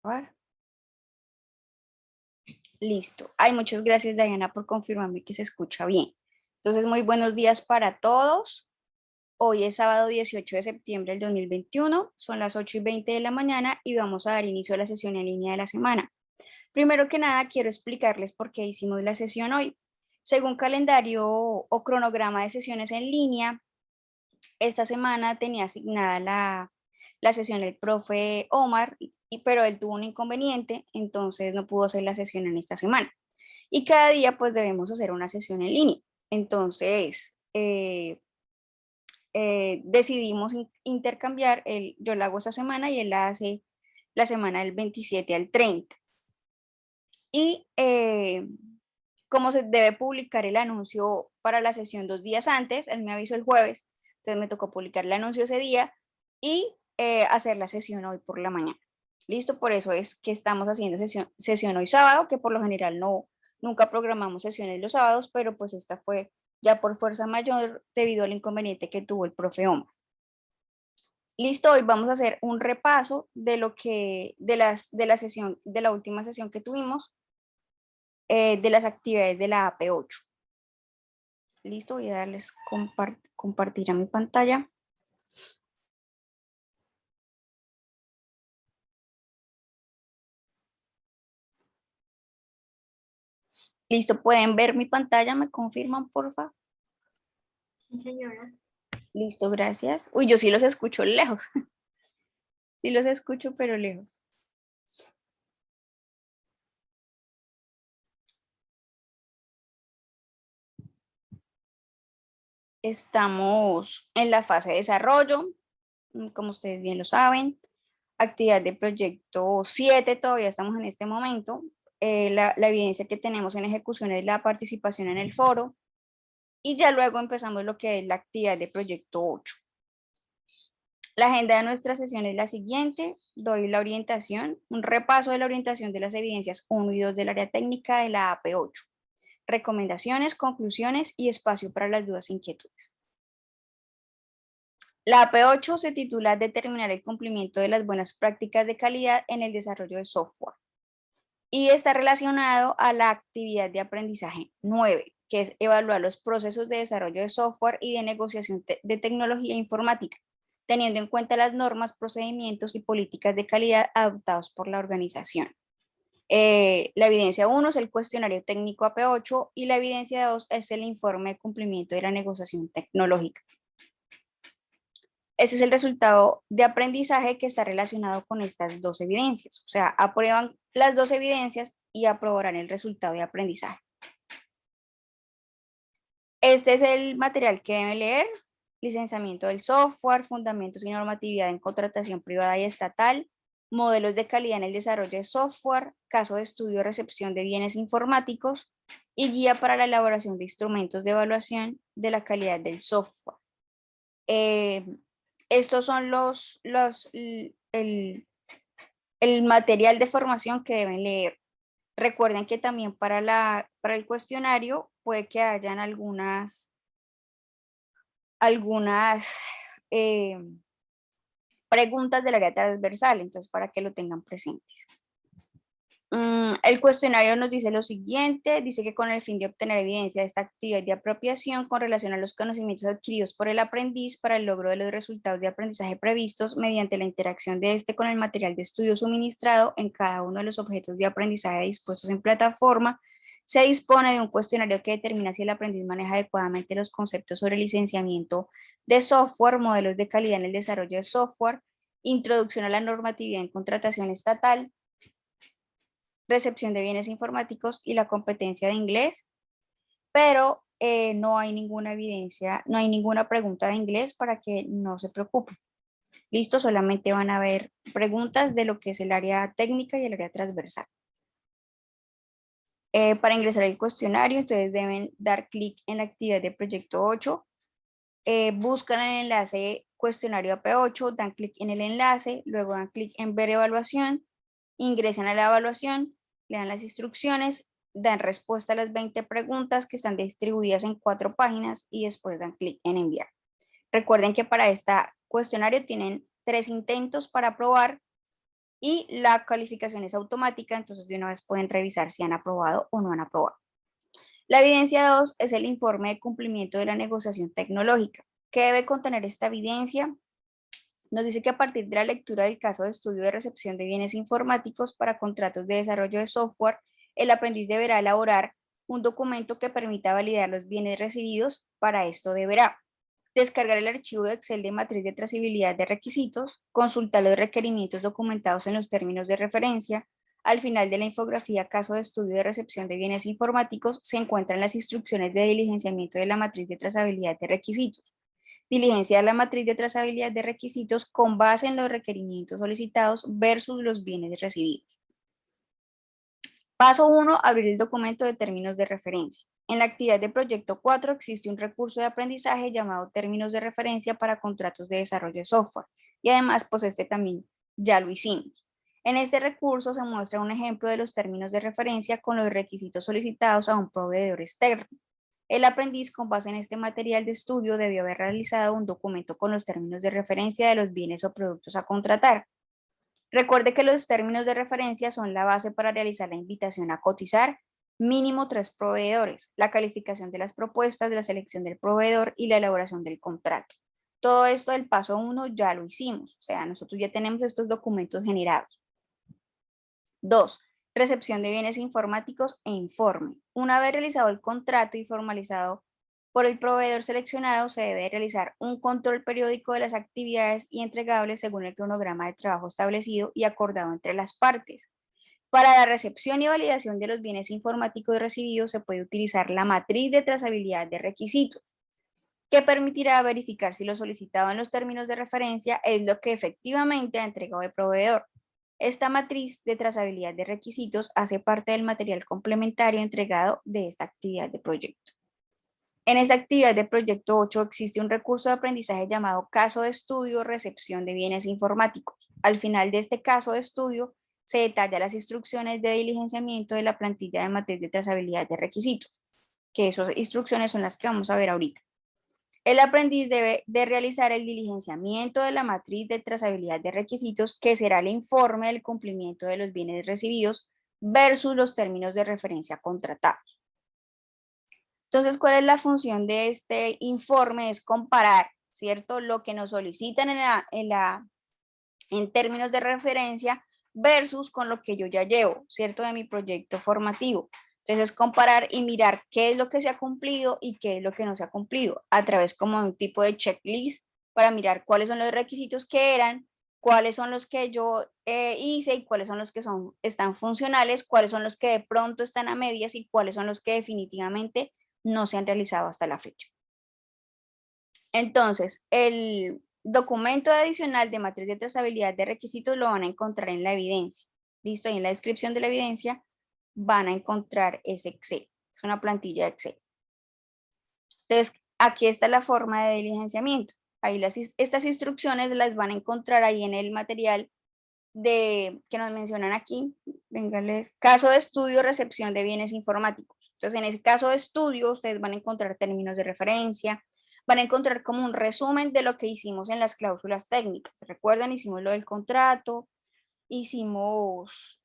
probar. Listo. Ay, muchas gracias, Diana, por confirmarme que se escucha bien. Entonces, muy buenos días para todos. Hoy es sábado 18 de septiembre del 2021. Son las 8:20 de la mañana y vamos a dar inicio a la sesión en línea de la semana. Primero que nada, quiero explicarles por qué hicimos la sesión hoy. Según calendario o cronograma de sesiones en línea, esta semana tenía asignada la sesión el profe Omar, pero él tuvo un inconveniente, entonces no pudo hacer la sesión en esta semana. Y cada día pues debemos hacer una sesión en línea. Entonces, decidimos intercambiar, yo la hago esta semana y él la hace la semana del 27 al 30. Y como se debe publicar el anuncio para la sesión 2 días antes, él me avisó el jueves, entonces me tocó publicar el anuncio ese día y hacer la sesión hoy por la mañana. Listo, por eso es que estamos haciendo sesión hoy sábado, que por lo general nunca programamos sesiones los sábados, pero pues esta fue ya por fuerza mayor debido al inconveniente que tuvo el profe Omar. Listo, hoy vamos a hacer un repaso de lo que, de la última sesión que tuvimos, de las actividades de la AP8. Listo, voy a darles compartir a mi pantalla. Listo, ¿pueden ver mi pantalla? ¿Me confirman, por favor? Sí, señora. Listo, gracias. Uy, yo sí los escucho lejos. Sí los escucho, pero lejos. Estamos en la fase de desarrollo, como ustedes bien lo saben. Actividad de proyecto 7, todavía estamos en este momento. La evidencia que tenemos en ejecución es la participación en el foro. Y ya luego empezamos lo que es la actividad de proyecto 8. La agenda de nuestra sesión es la siguiente. Doy la orientación, un repaso de la orientación de las evidencias 1 y 2 del área técnica de la AP8. Recomendaciones, conclusiones y espacio para las dudas e inquietudes. La AP8 se titula Determinar el cumplimiento de las buenas prácticas de calidad en el desarrollo de software y está relacionado a la actividad de aprendizaje 9, que es evaluar los procesos de desarrollo de software y de negociación de tecnología informática, teniendo en cuenta las normas, procedimientos y políticas de calidad adoptados por la organización. La evidencia 1 es el cuestionario técnico AP8 y la evidencia 2 es el informe de cumplimiento de la negociación tecnológica. Ese es el resultado de aprendizaje que está relacionado con estas dos evidencias. O sea, aprueban las dos evidencias y aprobarán el resultado de aprendizaje. Este es el material que deben leer: licenciamiento del software, fundamentos y normatividad en contratación privada y estatal, modelos de calidad en el desarrollo de software, caso de estudio de recepción de bienes informáticos y guía para la elaboración de instrumentos de evaluación de la calidad del software. Estos son el material de formación que deben leer. Recuerden que también para el cuestionario puede que hayan algunas preguntas del área transversal, entonces para que lo tengan presentes. El cuestionario nos dice lo siguiente, dice que con el fin de obtener evidencia de esta actividad de apropiación con relación a los conocimientos adquiridos por el aprendiz para el logro de los resultados de aprendizaje previstos mediante la interacción de este con el material de estudio suministrado en cada uno de los objetos de aprendizaje dispuestos en plataforma, se dispone de un cuestionario que determina si el aprendiz maneja adecuadamente los conceptos sobre licenciamiento de software, modelos de calidad en el desarrollo de software, introducción a la normatividad en contratación estatal, recepción de bienes informáticos y la competencia de inglés, pero no hay ninguna evidencia, no hay ninguna pregunta de inglés para que no se preocupen. Listo, solamente van a haber preguntas de lo que es el área técnica y el área transversal. Para ingresar al cuestionario, entonces deben dar clic en la actividad de proyecto 8, buscan el enlace cuestionario AP8, dan clic en el enlace, luego dan clic en ver evaluación, ingresan a la evaluación, le dan las instrucciones, dan respuesta a las 20 preguntas que están distribuidas en 4 páginas y después dan clic en enviar. Recuerden que para este cuestionario tienen 3 intentos para aprobar y la calificación es automática, entonces de una vez pueden revisar si han aprobado o no han aprobado. La evidencia 2 es el informe de cumplimiento de la negociación tecnológica. ¿Qué debe contener esta evidencia? Nos dice que a partir de la lectura del caso de estudio de recepción de bienes informáticos para contratos de desarrollo de software, el aprendiz deberá elaborar un documento que permita validar los bienes recibidos. Para esto deberá descargar el archivo de Excel de matriz de trazabilidad de requisitos, consultar los requerimientos documentados en los términos de referencia. Al final de la infografía caso de estudio de recepción de bienes informáticos se encuentran las instrucciones de diligenciamiento de la matriz de trazabilidad de requisitos. Diligenciar la matriz de trazabilidad de requisitos con base en los requerimientos solicitados versus los bienes recibidos. Paso 1. Abrir el documento de términos de referencia. En la actividad de proyecto 4 existe un recurso de aprendizaje llamado términos de referencia para contratos de desarrollo de software. Y además, pues este también ya lo hicimos. En este recurso se muestra un ejemplo de los términos de referencia con los requisitos solicitados a un proveedor externo. El aprendiz, con base en este material de estudio, debió haber realizado un documento con los términos de referencia de los bienes o productos a contratar. Recuerde que los términos de referencia son la base para realizar la invitación a cotizar, mínimo 3 proveedores, la calificación de las propuestas, de la selección del proveedor y la elaboración del contrato. Todo esto del paso 1 ya lo hicimos, o sea, nosotros ya tenemos estos documentos generados. 2. Recepción de bienes informáticos e informe. Una vez realizado el contrato y formalizado por el proveedor seleccionado, se debe realizar un control periódico de las actividades y entregables según el cronograma de trabajo establecido y acordado entre las partes. Para la recepción y validación de los bienes informáticos recibidos se puede utilizar la matriz de trazabilidad de requisitos, que permitirá verificar si lo solicitado en los términos de referencia es lo que efectivamente ha entregado el proveedor. Esta matriz de trazabilidad de requisitos hace parte del material complementario entregado de esta actividad de proyecto. En esta actividad de proyecto 8 existe un recurso de aprendizaje llamado caso de estudio, recepción de bienes informáticos. Al final de este caso de estudio se detalla las instrucciones de diligenciamiento de la plantilla de matriz de trazabilidad de requisitos, que esas instrucciones son las que vamos a ver ahorita. El aprendiz debe de realizar el diligenciamiento de la matriz de trazabilidad de requisitos, que será el informe del cumplimiento de los bienes recibidos versus los términos de referencia contratados. Entonces, ¿cuál es la función de este informe? Es comparar, ¿cierto? Lo que nos solicitan en términos de referencia versus con lo que yo ya llevo, ¿cierto? De mi proyecto formativo. Entonces, comparar y mirar qué es lo que se ha cumplido y qué es lo que no se ha cumplido a través como de un tipo de checklist para mirar cuáles son los requisitos que eran, cuáles son los que yo hice y cuáles son los que están funcionales, cuáles son los que de pronto están a medias y cuáles son los que definitivamente no se han realizado hasta la fecha. Entonces, el documento adicional de matriz de trazabilidad de requisitos lo van a encontrar en la evidencia. Listo, ahí en la descripción de la evidencia van a encontrar ese Excel. Es una plantilla de Excel. Entonces, aquí está la forma de diligenciamiento. Ahí estas instrucciones las van a encontrar ahí en el material que nos mencionan aquí. Véngales, caso de estudio, recepción de bienes informáticos. Entonces, en ese caso de estudio, ustedes van a encontrar términos de referencia, van a encontrar como un resumen de lo que hicimos en las cláusulas técnicas. Recuerdan, hicimos lo del contrato, hicimos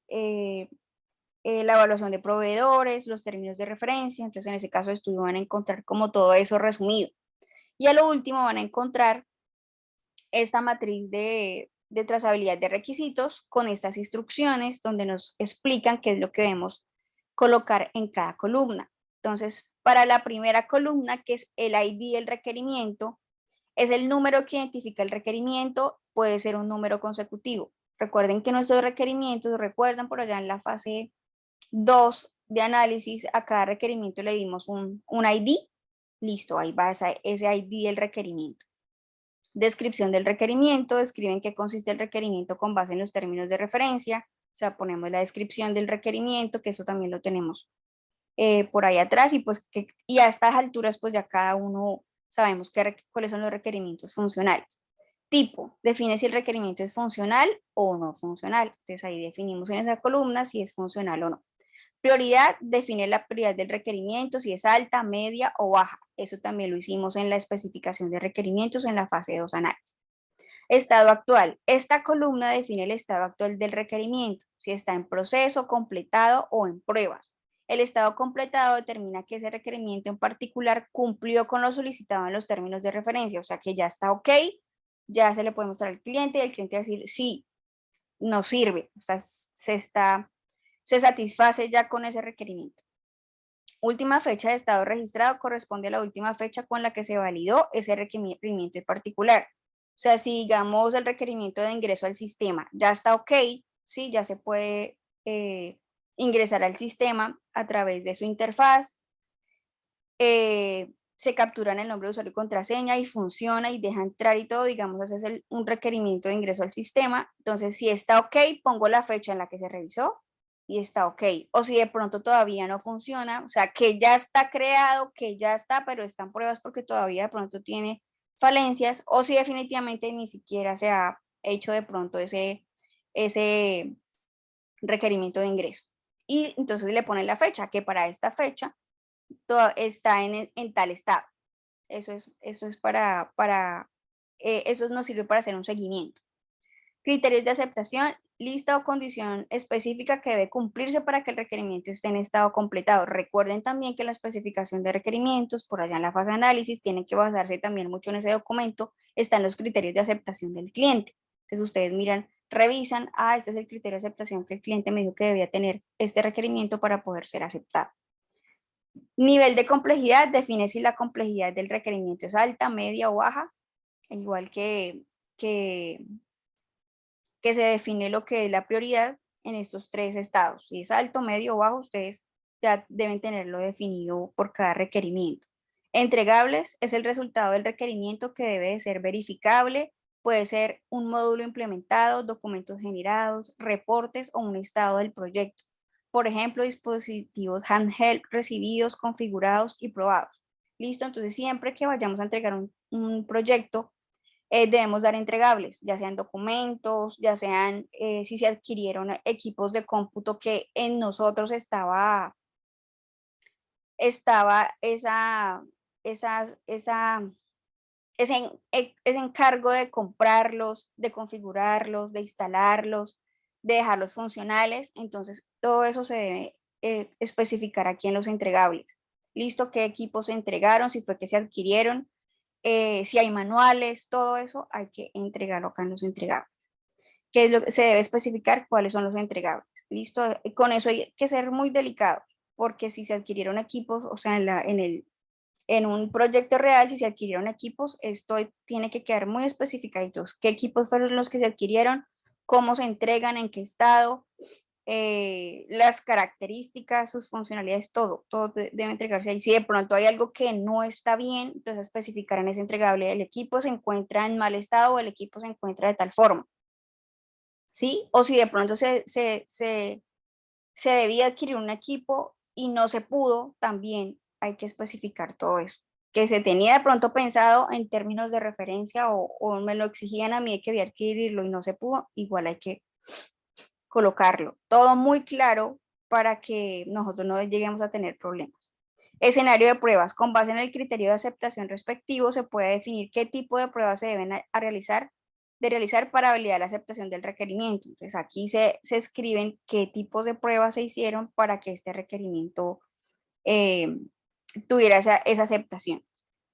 la evaluación de proveedores, los términos de referencia. Entonces, en ese caso de estudio van a encontrar como todo eso resumido. Y a lo último van a encontrar esta matriz de trazabilidad de requisitos con estas instrucciones donde nos explican qué es lo que debemos colocar en cada columna. Entonces, para la primera columna, que es el ID del requerimiento, es el número que identifica el requerimiento, puede ser un número consecutivo. Recuerden que nuestros requerimientos, recuerdan por allá en la fase 2 de análisis, a cada requerimiento le dimos un ID. Listo, ahí va ese ID del requerimiento. Descripción del requerimiento, describen qué consiste el requerimiento con base en los términos de referencia, o sea, ponemos la descripción del requerimiento, que eso también lo tenemos por ahí atrás, y pues y a estas alturas pues ya cada uno sabemos cuáles son los requerimientos funcionales. Tipo, define si el requerimiento es funcional o no funcional, entonces ahí definimos en esa columna si es funcional o no. Prioridad, define la prioridad del requerimiento, si es alta, media o baja. Eso también lo hicimos en la especificación de requerimientos en la fase 2 análisis. Estado actual. Esta columna define el estado actual del requerimiento, si está en proceso, completado o en pruebas. El estado completado determina que ese requerimiento en particular cumplió con lo solicitado en los términos de referencia, o sea que ya está ok, ya se le puede mostrar al cliente y el cliente va a decir, sí, nos sirve, o sea, se satisface ya con ese requerimiento. Última fecha de estado registrado corresponde a la última fecha con la que se validó ese requerimiento en particular. O sea, si digamos el requerimiento de ingreso al sistema ya está ok, ¿sí? Ya se puede ingresar al sistema a través de su interfaz, se capturan el nombre de usuario y contraseña y funciona y deja entrar y todo, digamos, ese es un requerimiento de ingreso al sistema. Entonces, si está ok, pongo la fecha en la que se revisó y está ok. O si de pronto todavía no funciona, o sea, que ya está creado, que ya está, pero están pruebas porque todavía de pronto tiene falencias, o si definitivamente ni siquiera se ha hecho de pronto ese requerimiento de ingreso. Y entonces le ponen la fecha, que para esta fecha está en tal estado. Eso es eso nos sirve para hacer un seguimiento. Criterios de aceptación, lista o condición específica que debe cumplirse para que el requerimiento esté en estado completado. Recuerden también que la especificación de requerimientos, por allá en la fase de análisis, tiene que basarse también mucho en ese documento, están los criterios de aceptación del cliente. Entonces ustedes miran, revisan, este es el criterio de aceptación que el cliente me dijo que debía tener este requerimiento para poder ser aceptado. Nivel de complejidad define si la complejidad del requerimiento es alta, media o baja, igual que se define lo que es la prioridad en estos tres estados. Si es alto, medio o bajo, ustedes ya deben tenerlo definido por cada requerimiento. Entregables es el resultado del requerimiento que debe de ser verificable, puede ser un módulo implementado, documentos generados, reportes o un estado del proyecto. Por ejemplo, dispositivos handheld recibidos, configurados y probados. ¿Listo? Entonces, siempre que vayamos a entregar un proyecto, debemos dar entregables, ya sean documentos, ya sean si se adquirieron equipos de cómputo que en nosotros estaba ese encargo de comprarlos, de configurarlos, de instalarlos, de dejarlos funcionales. Entonces, todo eso se debe especificar aquí en los entregables. ¿Listo? ¿Qué equipos se entregaron? Si fue que se adquirieron, si hay manuales, todo eso hay que entregarlo acá en los entregables. ¿Qué es lo que se debe especificar? ¿Cuáles son los entregables? ¿Listo? Con eso hay que ser muy delicado, porque si se adquirieron equipos, o sea, en un proyecto real, si se adquirieron equipos, esto tiene que quedar muy especificado. ¿Qué equipos fueron los que se adquirieron? ¿Cómo se entregan? ¿En qué estado? Las características, sus funcionalidades, todo debe entregarse ahí. Si de pronto hay algo que no está bien, entonces especificar en ese entregable, el equipo se encuentra en mal estado o el equipo se encuentra de tal forma, ¿sí? O si de pronto se debía adquirir un equipo y no se pudo, también hay que especificar todo eso. Que se tenía de pronto pensado en términos de referencia o me lo exigían a mí que debía adquirirlo y no se pudo, igual hay que colocarlo. Todo muy claro para que nosotros no lleguemos a tener problemas. Escenario de pruebas. Con base en el criterio de aceptación respectivo, se puede definir qué tipo de pruebas se deben realizar para validar la aceptación del requerimiento. Entonces, aquí se escriben qué tipos de pruebas se hicieron para que este requerimiento tuviera esa aceptación.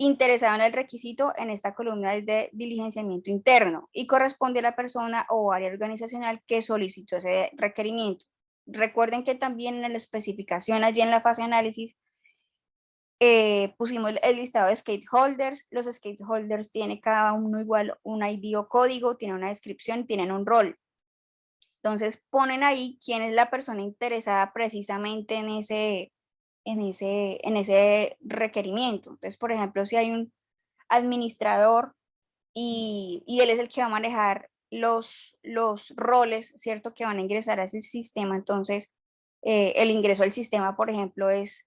Interesado en el requisito, en esta columna es de diligenciamiento interno y corresponde a la persona o área organizacional que solicitó ese requerimiento. Recuerden que también en la especificación, allí en la fase de análisis, pusimos el listado de stakeholders. Los stakeholders tienen cada uno igual un ID o código, tienen una descripción, tienen un rol. Entonces ponen ahí quién es la persona interesada precisamente en ese requerimiento. Entonces, por ejemplo, si hay un administrador y él es el que va a manejar los roles, ¿cierto? Que van a ingresar a ese sistema, entonces el ingreso al sistema, por ejemplo, es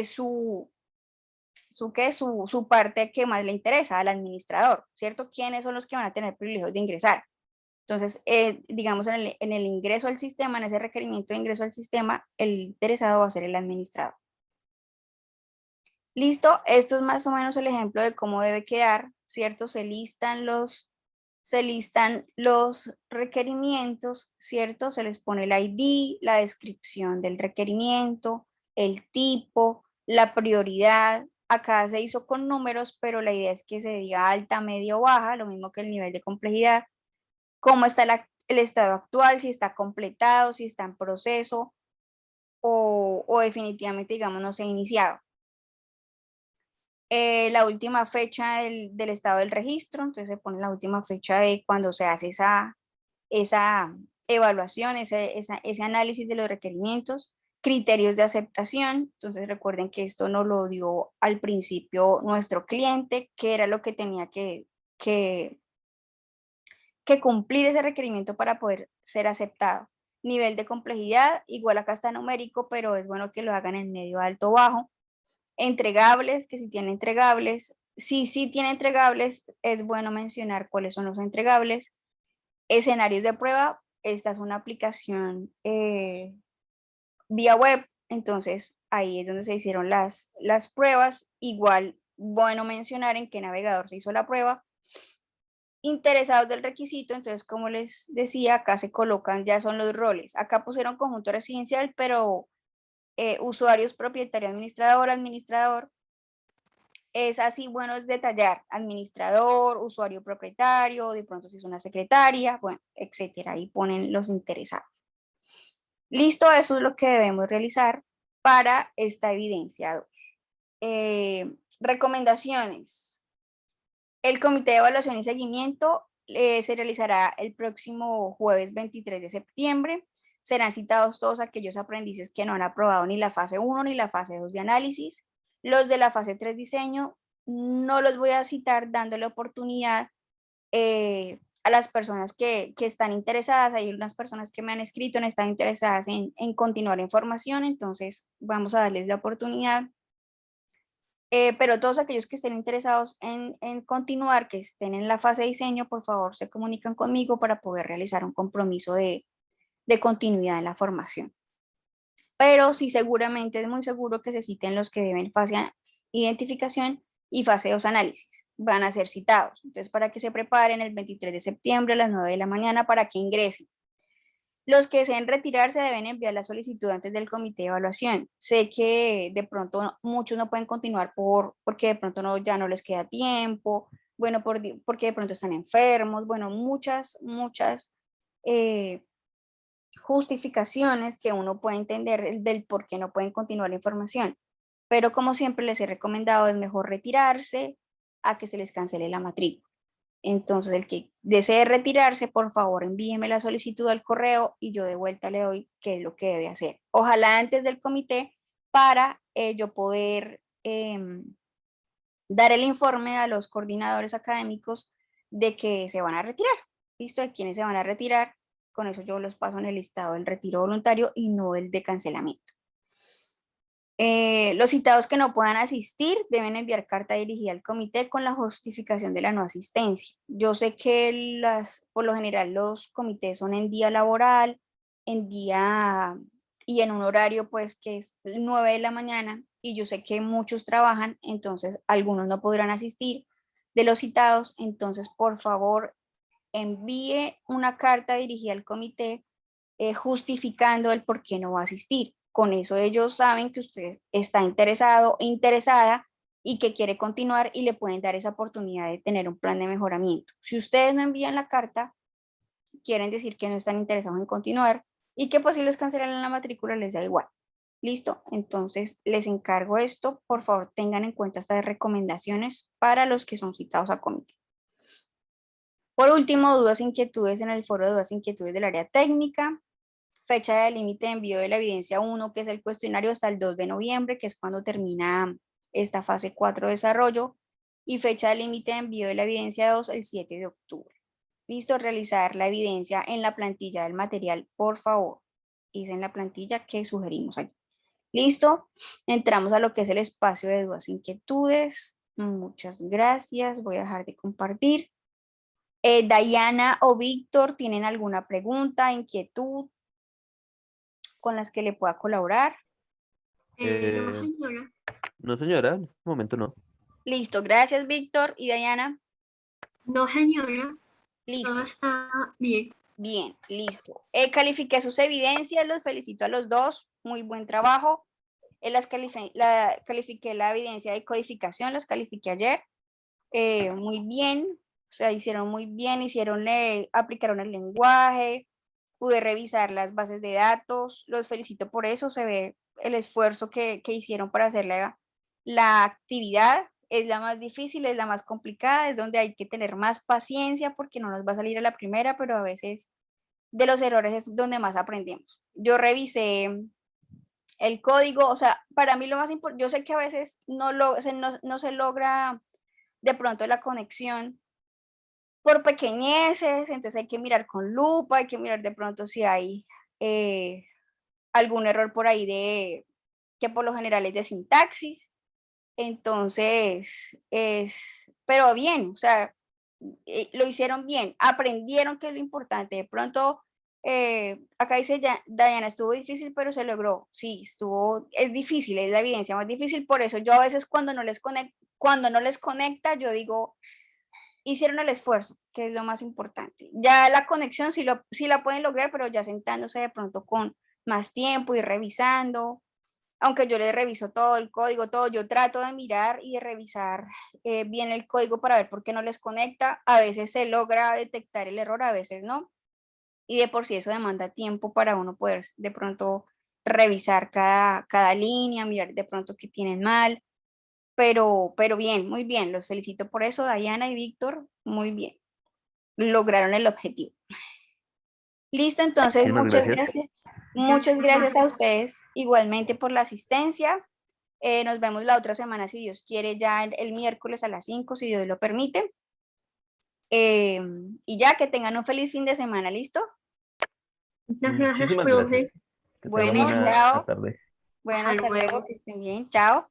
su parte que más le interesa al administrador, ¿cierto? ¿Quiénes son los que van a tener privilegios de ingresar? Entonces, digamos, en el ingreso al sistema, en ese requerimiento de ingreso al sistema, el interesado va a ser el administrador. Listo, esto es más o menos el ejemplo de cómo debe quedar, ¿cierto? Se listan se listan los requerimientos, ¿cierto? Se les pone el ID, la descripción del requerimiento, el tipo, la prioridad. Acá se hizo con números, pero la idea es que se diga alta, media o baja, lo mismo que el nivel de complejidad, cómo está el estado actual, si está completado, si está en proceso o definitivamente, digamos, no se ha iniciado. La última fecha del estado del registro, entonces se pone la última fecha de cuando se hace esa evaluación, ese análisis de los requerimientos, criterios de aceptación. Entonces recuerden que esto nos lo dio al principio nuestro cliente, que era lo que tenía que cumplir ese requerimiento para poder ser aceptado. Nivel de complejidad, igual acá está numérico, pero es bueno que lo hagan en medio, alto, bajo. Entregables, que si tiene entregables, si sí tiene entregables, es bueno mencionar cuáles son los entregables. Escenarios de prueba, esta es una aplicación vía web, entonces ahí es donde se hicieron las pruebas. Igual, bueno mencionar en qué navegador se hizo la prueba. Interesados del requisito, entonces como les decía, acá se colocan, ya son los roles. Acá pusieron conjunto residencial, pero usuarios, propietario, administrador. Es así, bueno, es detallar administrador, usuario propietario, de pronto si es una secretaria, bueno, etcétera. Ahí ponen los interesados. Listo, eso es lo que debemos realizar para esta evidencia 2. Recomendaciones. El comité de evaluación y seguimiento se realizará el próximo jueves 23 de septiembre. Serán citados todos aquellos aprendices que no han aprobado ni la fase 1 ni la fase 2 de análisis. Los de la fase 3 diseño no los voy a citar dándole oportunidad a las personas que están interesadas. Hay unas personas que me han escrito, no están interesadas en continuar la información, entonces vamos a darles la oportunidad. Pero todos aquellos que estén interesados en continuar, que estén en la fase de diseño, por favor se comunican conmigo para poder realizar un compromiso de continuidad en la formación. Pero sí, seguramente es muy seguro que se citen los que deben fase identificación y fase 2 análisis. Van a ser citados. Entonces, para que se preparen el 23 de septiembre a las 9 de la mañana para que ingresen. Los que deseen retirarse deben enviar la solicitud antes del comité de evaluación. Sé que de pronto muchos no pueden continuar porque de pronto ya no les queda tiempo, bueno, porque de pronto están enfermos, bueno, muchas justificaciones que uno puede entender del por qué no pueden continuar la información. Pero como siempre les he recomendado, es mejor retirarse a que se les cancele la matrícula. Entonces, el que desee retirarse, por favor, envíeme la solicitud al correo y yo de vuelta le doy qué es lo que debe hacer. Ojalá antes del comité para yo poder dar el informe a los coordinadores académicos de que se van a retirar. ¿Listo? De quienes se van a retirar. Con eso yo los paso en el listado del retiro voluntario y no el de cancelamiento. Los citados que no puedan asistir deben enviar carta dirigida al comité con la justificación de la no asistencia. Yo sé que por lo general los comités son en día laboral, en día y en un horario pues que es 9 de la mañana y yo sé que muchos trabajan, entonces algunos no podrán asistir de los citados, entonces por favor envíe una carta dirigida al comité justificando el por qué no va a asistir. Con eso ellos saben que usted está interesado, interesada y que quiere continuar y le pueden dar esa oportunidad de tener un plan de mejoramiento. Si ustedes no envían la carta, quieren decir que no están interesados en continuar y que pues si les cancelan la matrícula les da igual. Listo, entonces les encargo esto. Por favor, tengan en cuenta estas recomendaciones para los que son citados a comité. Por último, dudas, inquietudes en el foro de dudas, inquietudes del área técnica. Fecha de límite de envío de la evidencia 1, que es el cuestionario, hasta el 2 de noviembre, que es cuando termina esta fase 4 de desarrollo. Y fecha de límite de envío de la evidencia 2, el 7 de octubre. Listo, realizar la evidencia en la plantilla del material, por favor. Es en la plantilla que sugerimos aquí. Listo, entramos a lo que es el espacio de dudas, inquietudes. Muchas gracias, voy a dejar de compartir. Dayana o Víctor, ¿tienen alguna pregunta, inquietud con las que le pueda colaborar? No, Eh, señora. no, señora, en este momento no. Listo, gracias Víctor y Dayana. No, señora. Listo. Todo está bien. Bien, listo. Califiqué sus evidencias, los felicito a los dos, muy buen trabajo. Califiqué la evidencia de codificación, las califiqué ayer. Muy bien, o sea, hicieron muy bien, aplicaron el lenguaje, pude revisar las bases de datos, los felicito por eso, se ve el esfuerzo que hicieron para hacer la actividad. Es la más difícil, es la más complicada, es donde hay que tener más paciencia porque no nos va a salir a la primera, pero a veces de los errores es donde más aprendemos. Yo revisé el código, o sea, para mí lo más importante, yo sé que a veces no se logra de pronto la conexión por pequeñeces, entonces hay que mirar con lupa, hay que mirar de pronto si hay algún error por ahí que por lo general es de sintaxis. Entonces, pero bien, o sea, lo hicieron bien, aprendieron que es lo importante. De pronto, acá dice Diana, estuvo difícil, pero se logró. Sí, es difícil, es la evidencia más difícil. Por eso yo a veces cuando no les conecta, yo digo, hicieron el esfuerzo, que es lo más importante. Ya la conexión sí la pueden lograr, pero ya sentándose de pronto con más tiempo y revisando, aunque yo les reviso todo el código, todo, yo trato de mirar y de revisar bien el código para ver por qué no les conecta. A veces se logra detectar el error, a veces no. Y de por sí eso demanda tiempo para uno poder de pronto revisar cada línea, mirar de pronto qué tienen mal. Pero bien, muy bien, los felicito por eso, Diana y Víctor, muy bien. Lograron el objetivo. Listo, entonces Muchísimas gracias. muchas gracias a ustedes igualmente por la asistencia. Nos vemos la otra semana, si Dios quiere, ya el miércoles a las 5, si Dios lo permite. Y ya que tengan un feliz fin de semana, ¿listo? Muchas gracias, Muchísimas profe. gracias. Que tengan Bueno, una chao. tarde. Bueno, Hasta hasta luego, luego. que estén bien. Chao.